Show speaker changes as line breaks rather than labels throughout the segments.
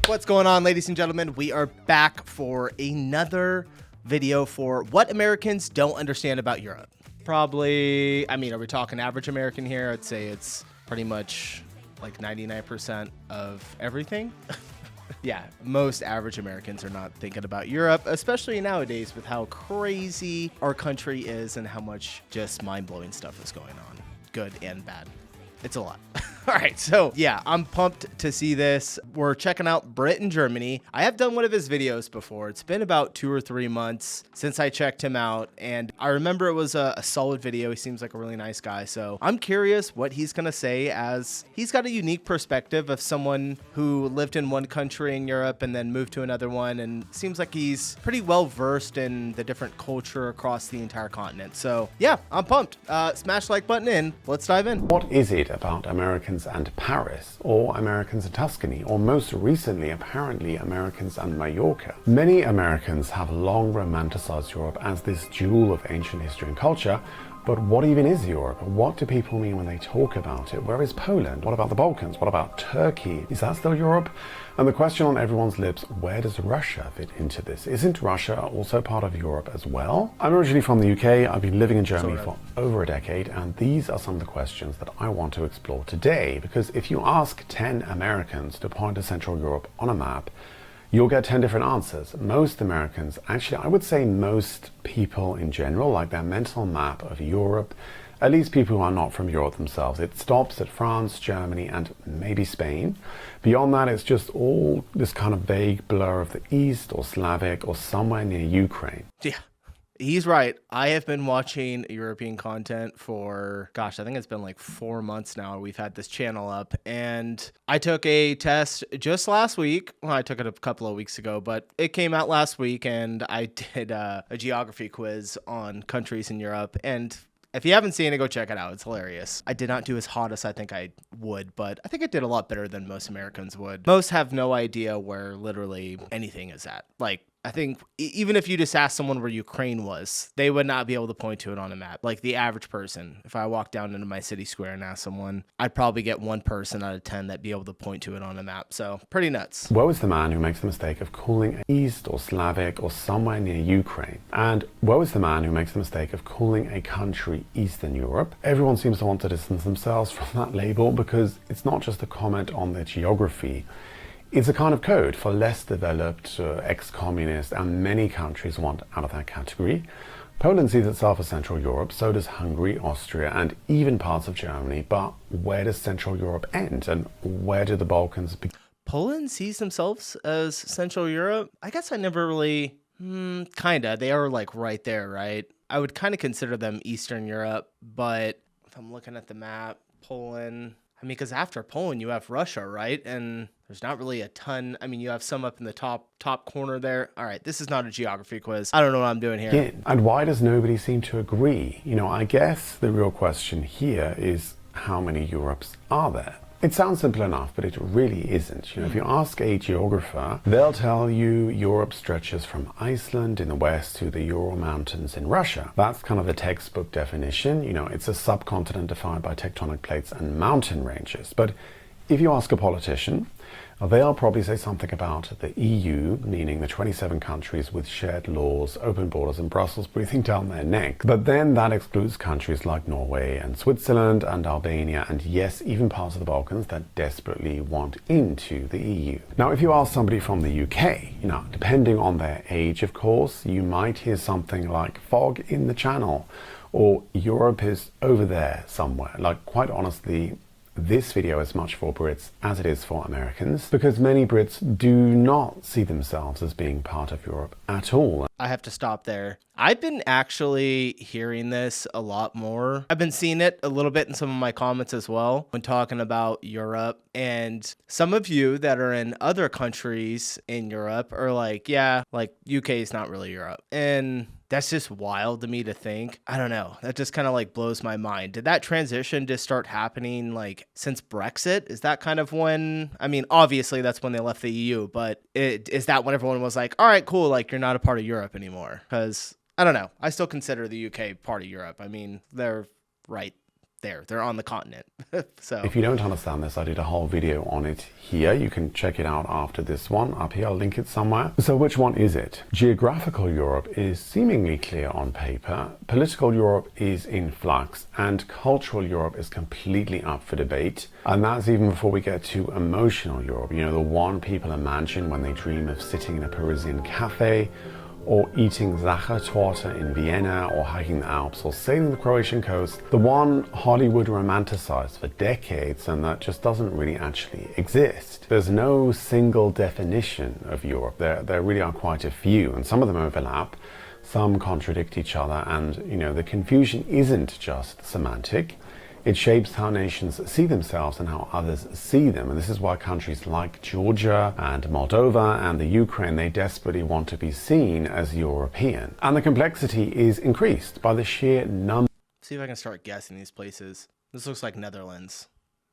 What's going on, ladies and gentlemen? We are back for another video for what Americans don't understand about Europe. Probably, I mean, are we talking average American here? I'd say it's pretty much like 99% of everything. Yeah, most average Americans are not thinking about Europe, especially nowadays with how crazy our country is and how much just mind-blowing stuff is going on, good and bad. It's a lot. All right, so yeah, I'm pumped to see this. We're checking out Brit in Germany. I have done one of his videos before. It's been about 2 or 3 months since I checked him out, and I remember it was a solid video. He seems like a really nice guy, so I'm curious what he's gonna say, as he's got a unique perspective of someone who lived in one country in Europe and then moved to another one, and seems like he's pretty well versed in the different culture across the entire continent. So yeah, I'm pumped. Smash the like button in. Let's dive in.
What is it about Americans and Paris, or Americans and Tuscany, or most recently, apparently, Americans and Mallorca? Many Americans have long romanticized Europe as this jewel of ancient history and culture, but what even is Europe? What do people mean when they talk about it? Where is Poland? What about the Balkans? What about Turkey? Is that still Europe? And the question on everyone's lips, where does Russia fit into this? Isn't Russia also part of Europe as well? I'm originally from the UK. I've been living in Germany for over a decade, and these are some of the questions that I want to explore today, because if you ask 10 Americans to point to Central Europe on a map, you'll get 10 different answers. Most Americans, actually, I would say most people in general, like their mental map of Europe, at least people who are not from Europe themselves, it stops at France, Germany, and maybe Spain. Beyond that, it's just all this kind of vague blur of the East or Slavic or somewhere near Ukraine.
Yeah. He's right. I have been watching European content for, gosh, I think it's been like 4 months now. We've had this channel up, and I took a test just last week. Well, I took it a couple of weeks ago, but it came out last week, and I did a geography quiz on countries in Europe. And if you haven't seen it, go check it out. It's hilarious. I did not do as hot as I think I would, but I think I did a lot better than most Americans would. Most have no idea where literally anything is at. Like, I think even if you just asked someone where Ukraine was, they would not be able to point to it on a map. Like the average person, if I walked down into my city square and asked someone, I'd probably get 1 person out of 10 that'd be able to point to it on a map. So pretty nuts.
Woe is the man who makes the mistake of calling East or Slavic or somewhere near Ukraine. And woe is the man who makes the mistake of calling a country Eastern Europe. Everyone seems to want to distance themselves from that label, because it's not just a comment on their geography. It's a kind of code for less developed, ex-communist, and many countries want out of that category. Poland sees itself as Central Europe, so does Hungary, Austria, and even parts of Germany. But where does Central Europe end, and where do the Balkans begin?
Poland sees themselves as Central Europe? I guess I never really, kinda. They are like right there, right? I would kind of consider them Eastern Europe, but if I'm looking at the map, Poland, I mean, because after Poland, you have Russia, right? And there's not really a ton. I mean, you have some up in the top corner there. All right, this is not a geography quiz. I don't know what I'm doing here.
Yeah. And why does nobody seem to agree? You know, I guess the real question here is, how many Europes are there? It sounds simple enough, but it really isn't. You know, if you ask a geographer, they'll tell you Europe stretches from Iceland in the west to the Ural Mountains in Russia. That's kind of the textbook definition. You know, it's a subcontinent defined by tectonic plates and mountain ranges. But if you ask a politician, they'll probably say something about the EU, meaning the 27 countries with shared laws, open borders, and Brussels breathing down their neck. But then that excludes countries like Norway and Switzerland and Albania, and yes, even parts of the Balkans that desperately want into the EU. Now, if you ask somebody from the UK, you know, depending on their age, of course, you might hear something like fog in the Channel, or Europe is over there somewhere. Like, quite honestly, this video is much for Brits as it is for Americans, because many Brits do not see themselves as being part of Europe at all.
I have to stop there. I've been actually hearing this a lot more. I've been seeing it a little bit in some of my comments as well when talking about Europe. And some of you that are in other countries in Europe are like, yeah, like UK is not really Europe. And that's just wild to me to think. I don't know. That just kind of like blows my mind. Did that transition just start happening like since Brexit? Is that kind of when, I mean, obviously that's when they left the EU, but is that when everyone was like, all right, cool, like you're not a part of Europe anymore? Because I don't know. I still consider the UK part of Europe. I mean, they're right they're on the continent. So
if you don't understand this, I did a whole video on it here. You can check it out after this one up here. I'll link it somewhere. So which one is it? Geographical Europe is seemingly clear on paper. Political Europe is in flux, and cultural Europe is completely up for debate. And that's even before we get to emotional Europe. You know, the one people imagine when they dream of sitting in a Parisian cafe, or eating Sachertorte in Vienna, or hiking the Alps, or sailing the Croatian coast, the one Hollywood romanticized for decades and that just doesn't really actually exist. There's no single definition of Europe. There really are quite a few, and some of them overlap, some contradict each other, and you know, the confusion isn't just semantic. It shapes how nations see themselves and how others see them. And this is why countries like Georgia and Moldova and the Ukraine, they desperately want to be seen as European. And the complexity is increased by the sheer number.
See if I can start guessing these places. This looks like Netherlands.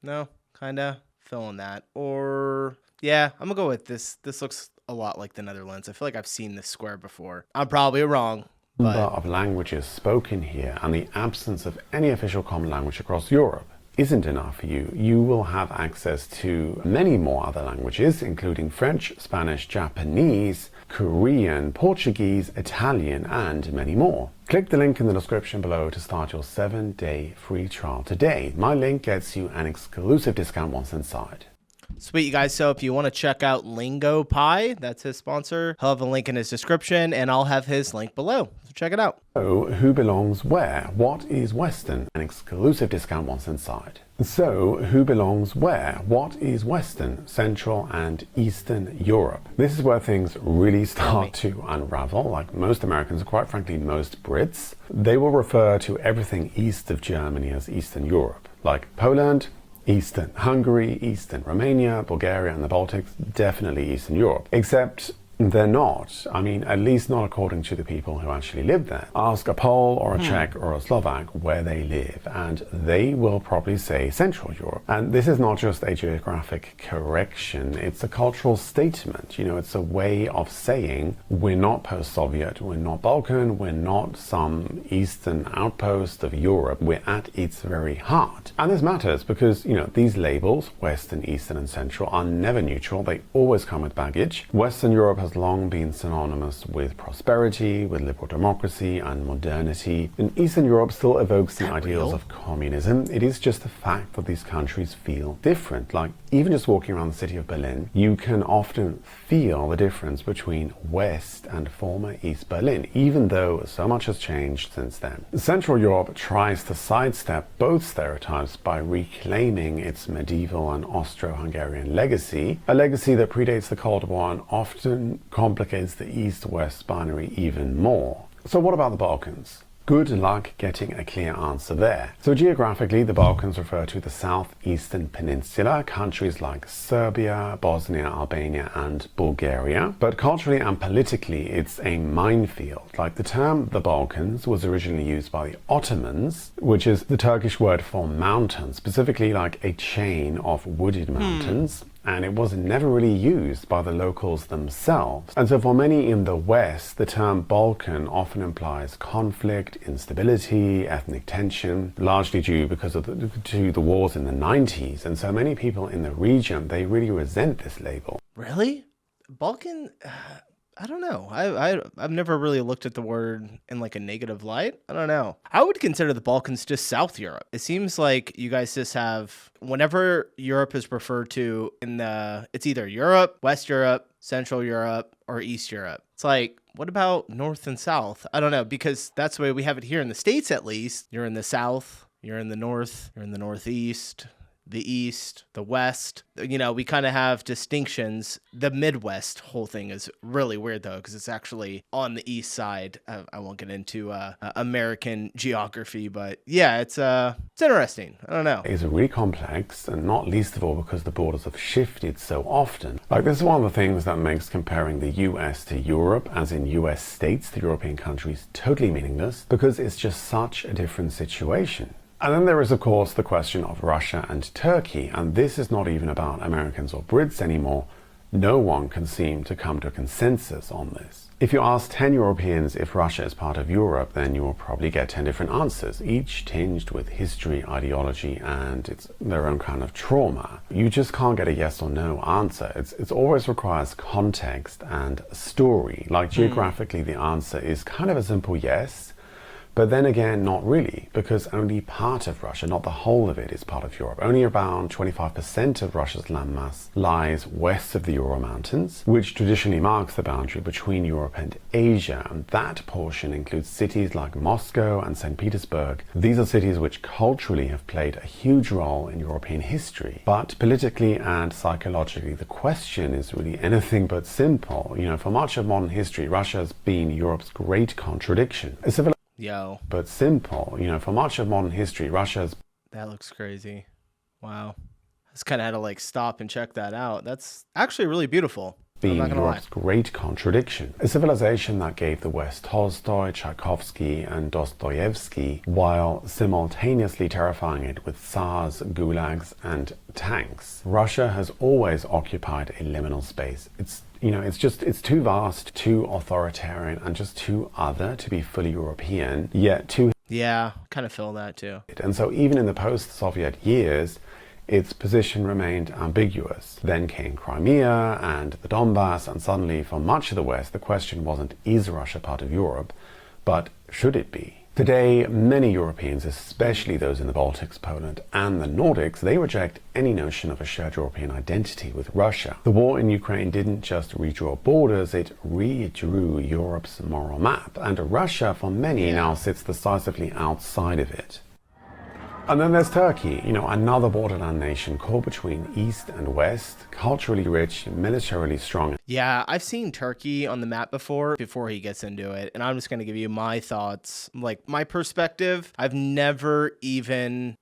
No, kinda feeling that. Or yeah, I'm gonna go with this. This looks a lot like the Netherlands. I feel like I've seen this square before. I'm probably wrong.
Of languages spoken here, and the absence of any official common language across Europe isn't enough for you. You will have access to many more other languages, including French, Spanish, Japanese, Korean, Portuguese, Italian, and many more. Click the link in the description below to start your 7-day free trial today. My link gets you an exclusive discount once inside.
Sweet, you guys. So if you want to check out Lingo Pie, that's his sponsor, he'll have a link in his description, and I'll have his link below. So check it out.
So who belongs where? What is Western? An exclusive discount once inside. So who belongs where? What is Western, Central and Eastern Europe? This is where things really start to unravel. Like most Americans, quite frankly most Brits, they will refer to everything east of Germany as Eastern Europe. Like Poland, Eastern Hungary, Eastern Romania, Bulgaria and the Baltics, definitely Eastern Europe. Except they're not. I mean, at least not according to the people who actually live there. Ask a Pole or a Czech or a Slovak where they live, and they will probably say Central Europe. And this is not just a geographic correction, it's a cultural statement. You know, it's a way of saying we're not post-Soviet, we're not Balkan, we're not some eastern outpost of Europe, we're at its very heart. And this matters because, you know, these labels, Western, Eastern and Central, are never neutral, they always come with baggage. Western Europe has long been synonymous with prosperity, with liberal democracy and modernity. And Eastern Europe still evokes the ideals of communism. It is just the fact that these countries feel different. Like even just walking around the city of Berlin, you can often feel the difference between West and former East Berlin, even though so much has changed since then. Central Europe tries to sidestep both stereotypes by reclaiming its medieval and Austro-Hungarian legacy, a legacy that predates the Cold War and often complicates the East-West binary even more. So what about the Balkans? Good luck getting a clear answer there. So geographically, the Balkans refer to the southeastern peninsula, countries like Serbia, Bosnia, Albania and Bulgaria. But culturally and politically, it's a minefield. Like the term the Balkans was originally used by the Ottomans, which is the Turkish word for mountain, specifically like a chain of wooded mountains. And it was never really used by the locals themselves. And so for many in the West, the term Balkan often implies conflict, instability, ethnic tension, largely due because of the wars in the 90s. And so many people in the region, they really resent this label.
Really? Balkan? I don't know. I've never really looked at the word in like a negative light. I don't know. I would consider the Balkans just South Europe. It seems like you guys just have, whenever Europe is referred to it's either Europe, West Europe, Central Europe, or East Europe. It's like, what about North and South? I don't know, because that's the way we have it here in the States at least. You're in the South, you're in the North, you're in the Northeast, the East, the West. You know, we kind of have distinctions. The Midwest whole thing is really weird though, because it's actually on the East side. I won't get into American geography, but yeah, it's interesting. I don't know.
It's really complex, and not least of all because the borders have shifted so often. Like this is one of the things that makes comparing the US to Europe, as in US states to European countries, totally meaningless, because it's just such a different situation. And then there is, of course, the question of Russia and Turkey, and this is not even about Americans or Brits anymore. No one can seem to come to a consensus on this. If you ask 10 Europeans if Russia is part of Europe, then you will probably get 10 different answers, each tinged with history, ideology, and their own kind of trauma. You just can't get a yes or no answer. It always requires context and story. Like geographically, the answer is kind of a simple yes. But then again, not really, because only part of Russia, not the whole of it, is part of Europe. Only around 25% of Russia's landmass lies west of the Ural Mountains, which traditionally marks the boundary between Europe and Asia. And that portion includes cities like Moscow and St. Petersburg. These are cities which culturally have played a huge role in European history. But politically and psychologically, the question is really anything but simple. For much of modern history, Russia has been Europe's great contradiction. But simple. For much of modern history, Russia's...
That looks crazy. Wow. I just kind of had to stop and check that out. That's actually really beautiful.
Being Europe's great contradiction. A civilization that gave the West Tolstoy, Tchaikovsky, and Dostoevsky, while simultaneously terrifying it with tsars, gulags, and tanks. Russia has always occupied a liminal space. It's too vast, too authoritarian, and just too other to be fully European, yet too...
Yeah, kind of feel that too.
And so even in the post-Soviet years, its position remained ambiguous. Then came Crimea and the Donbass, and suddenly for much of the West, the question wasn't, is Russia part of Europe, but should it be? Today, many Europeans, especially those in the Baltics, Poland, and the Nordics, they reject any notion of a shared European identity with Russia. The war in Ukraine didn't just redraw borders, it redrew Europe's moral map, and Russia, for many, now sits decisively outside of it. And then there's Turkey, another borderland nation caught between East and West, culturally rich, militarily strong.
Yeah, I've seen Turkey on the map before he gets into it, and I'm just going to give you my thoughts, my perspective. I've never even,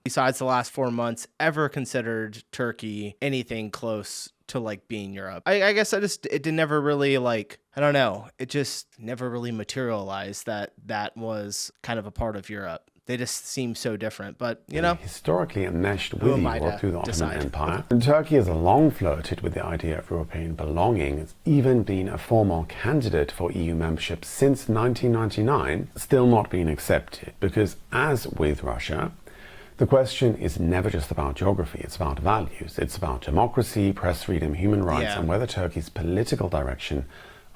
besides the last 4 months, ever considered Turkey anything close to being Europe. I guess it never really I don't know, it just never really materialized that was kind of a part of Europe. They just seem so different, but
historically enmeshed with Europe through the Ottoman Empire. And Turkey has long flirted with the idea of European belonging. It's even been a formal candidate for EU membership since 1999, still not been accepted, because as with Russia, the question is never just about geography, it's about values. It's about democracy, press freedom, human rights, and whether Turkey's political direction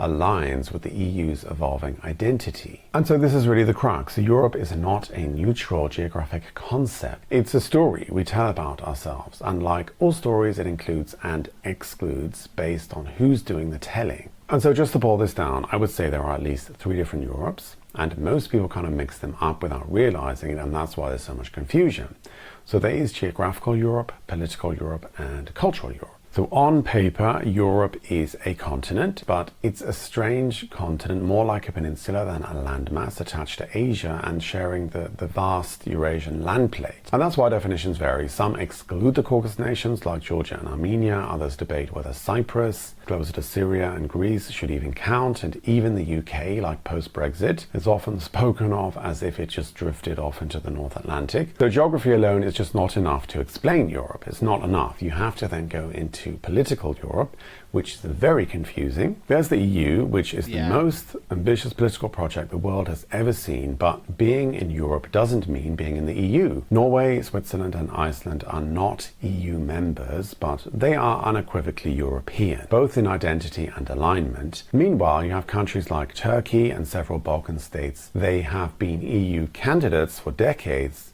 aligns with the EU's evolving identity. And so this is really the crux. Europe is not a neutral geographic concept. It's a story we tell about ourselves. And like all stories, it includes and excludes based on who's doing the telling. And so just to boil this down, I would say there are at least 3 different Europes, and most people kind of mix them up without realizing it, and that's why there's so much confusion. So there is geographical Europe, political Europe, and cultural Europe. So on paper, Europe is a continent, but it's a strange continent, more like a peninsula than a landmass attached to Asia and sharing the vast Eurasian land plate. And that's why definitions vary. Some exclude the Caucasus nations like Georgia and Armenia, others debate whether Cyprus, closer to Syria and Greece, should even count, and even the UK, like post-Brexit, is often spoken of as if it just drifted off into the North Atlantic. So geography alone is just not enough to explain Europe. It's not enough. You have to then go into political Europe, which is very confusing. There's the EU, which is the most ambitious political project the world has ever seen, but being in Europe doesn't mean being in the EU. Norway, Switzerland, and Iceland are not EU members, but they are unequivocally European, both in identity and alignment. Meanwhile, you have countries like Turkey and several Balkan states. They have been EU candidates for decades,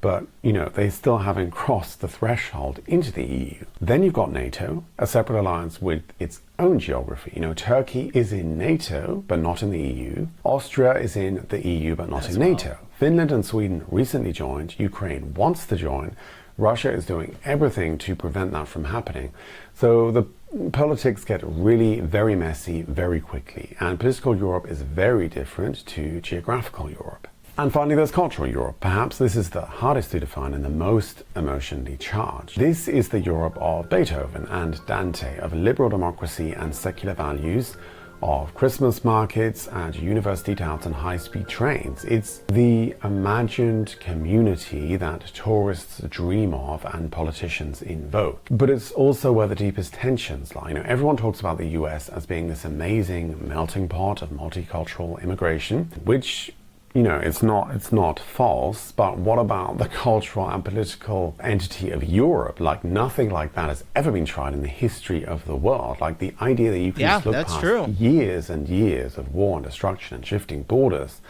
but, they still haven't crossed the threshold into the EU. Then you've got NATO, a separate alliance with its own geography. Turkey is in NATO, but not in the EU. Austria is in the EU, but not in NATO. Finland and Sweden recently joined. Ukraine wants to join. Russia is doing everything to prevent that from happening. So the politics get really very messy very quickly. And political Europe is very different to geographical Europe. And finally, there's cultural Europe. Perhaps this is the hardest to define and the most emotionally charged. This is the Europe of Beethoven and Dante, of liberal democracy and secular values, of Christmas markets and university towns and high-speed trains. It's the imagined community that tourists dream of and politicians invoke. But it's also where the deepest tensions lie. Everyone talks about the US as being this amazing melting pot of multicultural immigration, which it's not false, but what about the cultural and political entity of Europe? Like, nothing like that has ever been tried in the history of the world. Like, the idea that you can just look past years and years of war and destruction and shifting borders,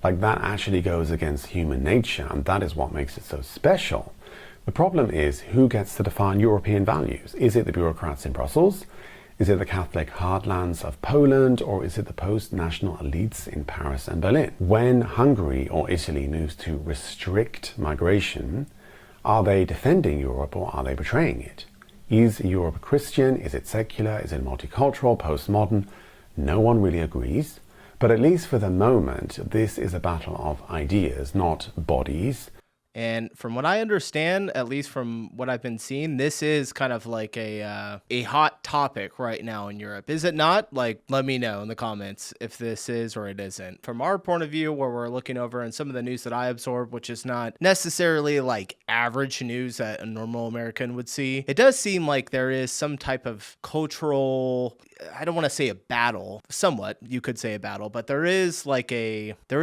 like, that actually goes against human nature, and that is what makes it so special. The problem is, who gets to define European values? Is it the bureaucrats in Brussels? Is it the Catholic heartlands of Poland, or is it the post-national elites in Paris and Berlin? When Hungary or Italy moves to restrict migration, are they defending Europe or are they betraying it? Is Europe Christian? Is it secular? Is it multicultural, postmodern? No one really agrees. But at least for the moment, this is a battle of ideas, not bodies.
And from what I understand, at least from what I've been seeing, this is kind of like a hot topic right now in Europe. Is it not? Like, let me know in the comments if this is or it isn't. From our point of view, where we're looking over and some of the news that I absorb, which is not necessarily like average news that a normal American would see, it does seem like there is some type of cultural, I don't want to say a battle, somewhat, you could say a battle, but there is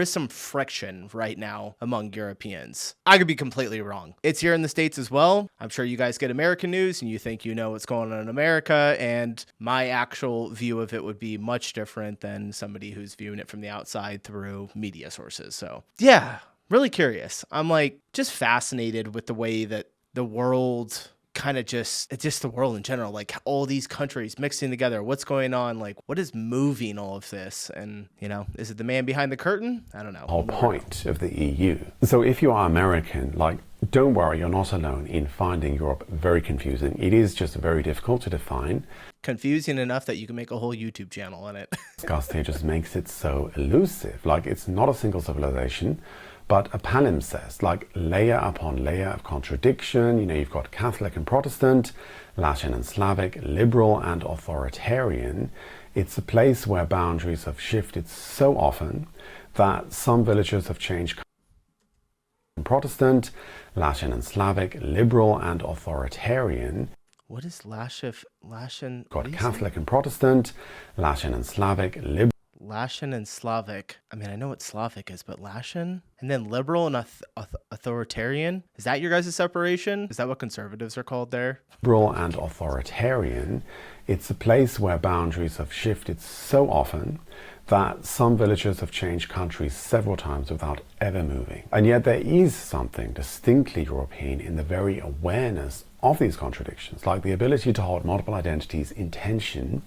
some friction right now among Europeans. I could be completely wrong. It's here in the States as well. I'm sure you guys get American news and you think you know what's going on in America, and my actual view of it would be much different than somebody who's viewing it from the outside through media sources. So yeah, really curious. I'm like just fascinated with the way that the world kind of it's just the world in general, like all these countries mixing together. What's going on? Like, what is moving all of this? And, is it the man behind the curtain? I don't know.
Whole point of the EU. So if you are American, like, don't worry, you're not alone in finding Europe very confusing. It is just very difficult to define.
Confusing enough that you can make a whole YouTube channel on it.
Disgusting just makes it so elusive. Like, it's not a single civilization, but a palimpsest, like layer upon layer of contradiction. You've got Catholic and Protestant, Latin and Slavic, liberal and authoritarian. It's a place where boundaries have shifted so often that some villages have changed. Protestant, Latin and Slavic, liberal and authoritarian.
What is Latin?
Got Catholic and Protestant, Latin and Slavic, liberal.
Latin and Slavic. I mean, I know what Slavic is, but Latin? And then liberal and authoritarian? Is that your guys' separation? Is that what conservatives are called there?
Liberal and authoritarian. It's a place where boundaries have shifted so often that some villagers have changed countries several times without ever moving. And yet there is something distinctly European in the very awareness of these contradictions, like the ability to hold multiple identities in tension.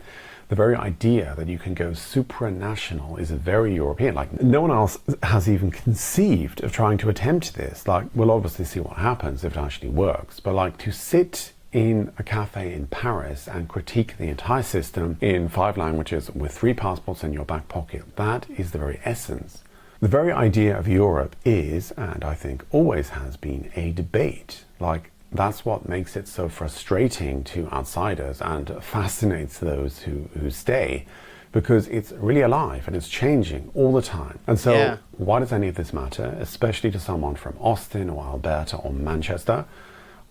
The very idea that you can go supranational is very European. Like, no one else has even conceived of trying to attempt this. Like, we'll obviously see what happens if it actually works. But like, to sit in a cafe in Paris and critique the entire system in 5 languages with 3 passports in your back pocket, that is the very essence. The very idea of Europe is, and I think always has been, a debate. Like, that's what makes it so frustrating to outsiders and fascinates those who stay, because it's really alive and it's changing all the time. And so why does any of this matter, especially to someone from Austin or Alberta or Manchester?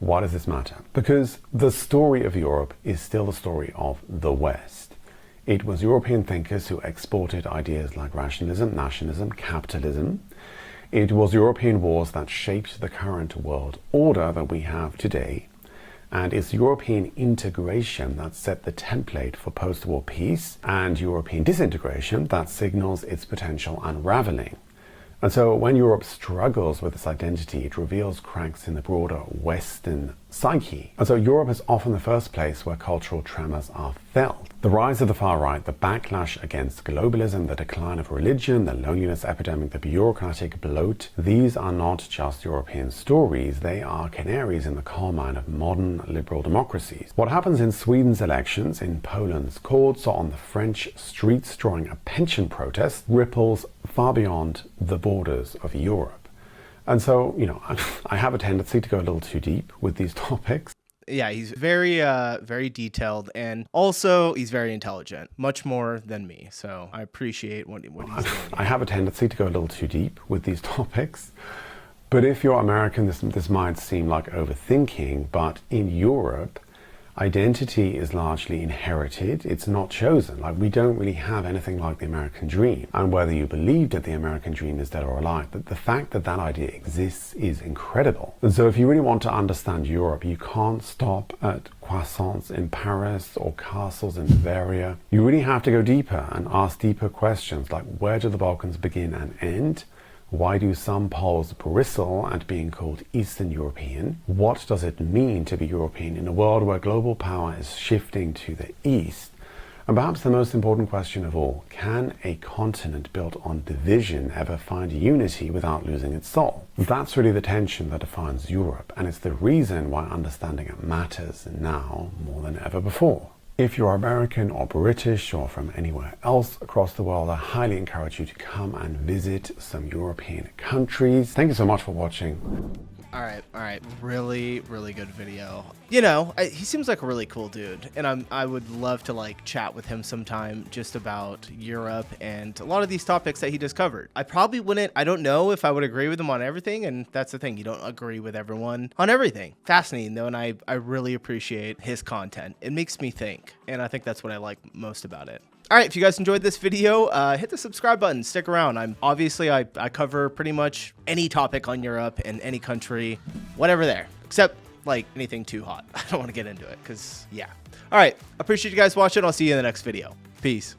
Why does this matter? Because the story of Europe is still the story of the West. It was European thinkers who exported ideas like rationalism, nationalism, capitalism. It was European wars that shaped the current world order that we have today. And it's European integration that set the template for post-war peace, and European disintegration that signals its potential unraveling. And so when Europe struggles with its identity, it reveals cracks in the broader Western psyche. And so Europe is often the first place where cultural tremors are felt. The rise of the far right, the backlash against globalism, the decline of religion, the loneliness epidemic, the bureaucratic bloat, these are not just European stories, they are canaries in the coal mine of modern liberal democracies. What happens in Sweden's elections, in Poland's courts, or on the French streets during a pension protest ripples far beyond the borders of Europe. And so, I have a tendency to go a little too deep with these topics.
Yeah, he's very, very detailed, and also he's very intelligent, much more than me. So I appreciate what he's doing.
I have a tendency to go a little too deep with these topics. But if you're American, this might seem like overthinking, but in Europe, identity is largely inherited. It's not chosen. Like, we don't really have anything like the American dream. And whether you believe that the American dream is dead or alive, the fact that that idea exists is incredible. And so if you really want to understand Europe, you can't stop at croissants in Paris or castles in Bavaria. You really have to go deeper and ask deeper questions like, where do the Balkans begin and end? Why do some Poles bristle at being called Eastern European? What does it mean to be European in a world where global power is shifting to the East? And perhaps the most important question of all, can a continent built on division ever find unity without losing its soul? That's really the tension that defines Europe, and it's the reason why understanding it matters now more than ever before. If you're American or British or from anywhere else across the world, I highly encourage you to come and visit some European countries. Thank you so much for watching.
All right. Really, really good video. You know, he seems like a really cool dude, and I would love to like chat with him sometime just about Europe and a lot of these topics that he just covered. I probably wouldn't, I don't know if I would agree with him on everything, and that's the thing, you don't agree with everyone on everything. Fascinating though, and I really appreciate his content. It makes me think, and I think that's what I like most about it. All right, if you guys enjoyed this video, hit the subscribe button, stick around. I cover pretty much any topic on Europe and any country, whatever there, except like anything too hot. I don't want to get into it because, yeah. All right, appreciate you guys watching. I'll see you in the next video. Peace.